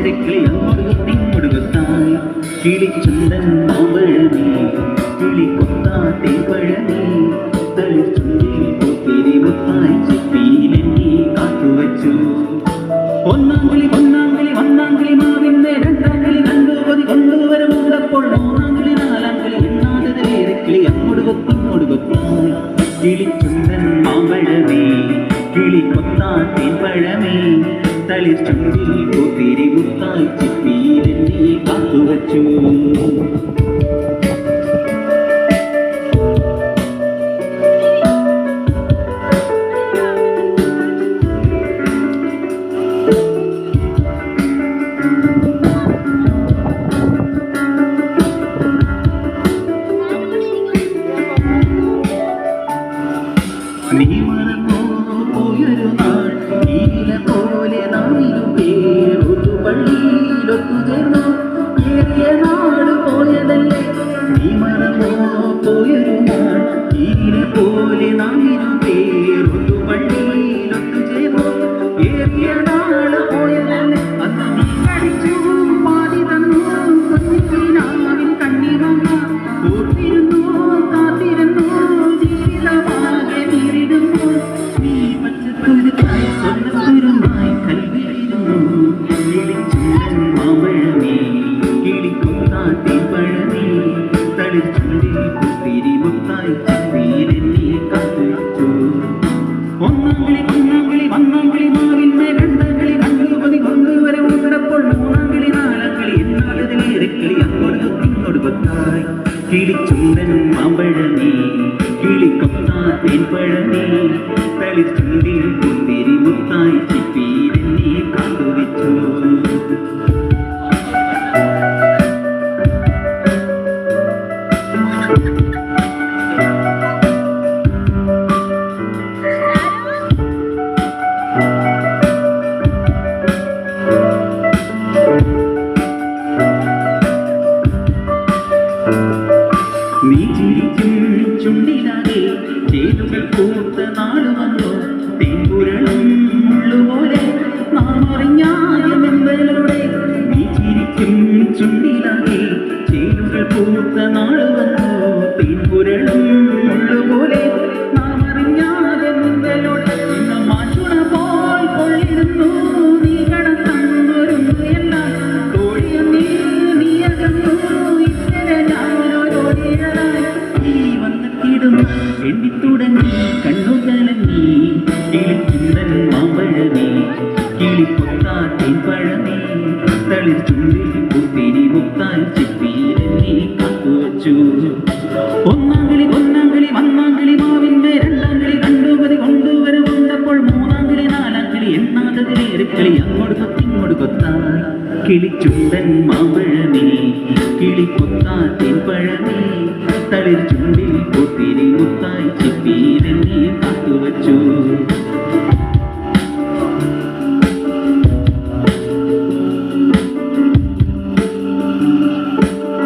കിഴക്കിളി അങ്ങൊടുകത്തിങ്ങൊടുകത്തായി കിളിച്ചുണ്ടൻ മാമ്പഴമേ കിളിക്കൊത്താത്തെ പഴമേ തളിച്ചുണ്ടിൽ പൂത്തിരി മുത്തായി ചിപ്പിയിലെന്നെ കാത്തുവച്ചു ഒന്നാംകിളി ഒന്നാംകിളി മാവിന്റെ രണ്ടാംകിളി കണ്ടുപതി കൊണ്ടുവരമുണ്ടപ്പോൾ മൂന്നാംകിളി നാലാംകിളി എണ്ണാതെ കിളി അങ്ങൊടുകത്തിങ്ങൊടുകത്തായി കിളിച്ചുണ്ടൻ മാമ്പഴമേ കിളിക്കൊത്താത്തെ പഴമേ തളിച്ചുണ്ടിൽ പൂത്തിരി മുത്തായി ചിപ്പിയിലെന്നെ കാത്തുവച്ചു നീ മറന്നോ പോയൊരു നാൾ ഈല പോലെ നാമിലും പേരൊരു പള്ളിയിലൊത്തു ചേർന്നു ഏറിയ നാട് പോയതല്ലേ നീ മറന്നോ പോയൊരു നാൾ ഈല പോലെ നാമിലും പേരൊരു പള്ളിയിലൊത്തു ചേർന്നു ഏറിയ നാട് പോയതല്ലേ അന്ന് നീ കഴിച്ചു പാതി തന്നു കുഞ്ഞിനാവിൻ കണ്ണിറങ്ങ ഓർത്തിരുന്നു കാത്തിരുന്നു ജീവിതമാകെ നേരിടുന്നു നീ പച്ചത്തുരുത്തായി സ്വർണ്ണത്തുരുമായി കൽവിലിരുന്നു കിളിച്ചുണ്ടൻ മാമ്പഴമേ കിളിക്കൊത്താത്തെ പഴമേ തളിച്ചുണ്ടിൽ പൂത്തിരി മുത്തായി ചിപ്പിയിലെന്നെ കാത്തുവച്ചു ഒന്നാംകിളി മാവിന്മേ രണ്ടാംകിളി കണ്ടുപതി കൊണ്ടുവരെ ഉണ്ടപ്പോൾ മൂന്നാംകിളി നാലാംകിളി എന്നാലതിലേറെ കിളി അങ്ങൊടുകത്തിങ്ങൊടുകത്തായി കിളിച്ചുണ്ടൻ മാമ്പഴമേ കിളിക്കൊത്താത്തെ പഴമേ തളിച്ചുണ്ടിൽ പൂത്തിരി മുത്തായി ചിപ്പിയിലെന്നെ കാത്തുവച്ചു നീ ചിരിക്കും ചുണ്ടിലാകെ ചേതുകൾ പൂത്ത നാള് വന്നു തേൻപുരളും മുള്ളുപോലെ നാം അറിഞ്ഞാലുടെ നീ ചിരിക്കും ചുണ്ടിലാകെ ചേതുകൾ പൂത്ത നാള് വന്നു തേൻപുരളും മുള്ളുപോലെ നാം അറിഞ്ഞാതെ മുന്തലോടെ മാറ്റുണ പോൽ കൊള്ളിരുന്നു നീ കടന്നൊരുന്നു എല്ലാം തോഴിയ നീ അകന്നു ഇങ്ങനെ ഞാനോരോടിയതായി നീ വന്നെത്തിയിടുന്നു എണ്ണിത്തുടങ്ങി കണ്ണു കലങ്ങി കിളിച്ചുണ്ടൻ മാമ്പഴമേ കിളിക്കൊത്താത്തെ പഴമേ തളിച്ചുണ്ടിൽ പൂത്തിരി മുത്തായി ചിപ്പിയിലെന്നെ കാത്തുവച്ചു ഒന്നാംകിളി മാവിന്റെ രണ്ടാംകിളി കണ്ടുപതി കൊണ്ടുവരെ ഉണ്ടപ്പോൾ മൂന്നാംകിളി നാലാംകിളി എണ്ണാതതിലേറെ കിളി അങ്ങൊടുകത്തിങ്ങൊടുകത്തായി കിളിച്ചുണ്ടൻ മാമ്പഴമേ കിളിക്കൊത്താത്തെ പഴമേ തളിച്ചുണ്ടിൽ പൂത്തിരി മുത്തായി ചിപ്പി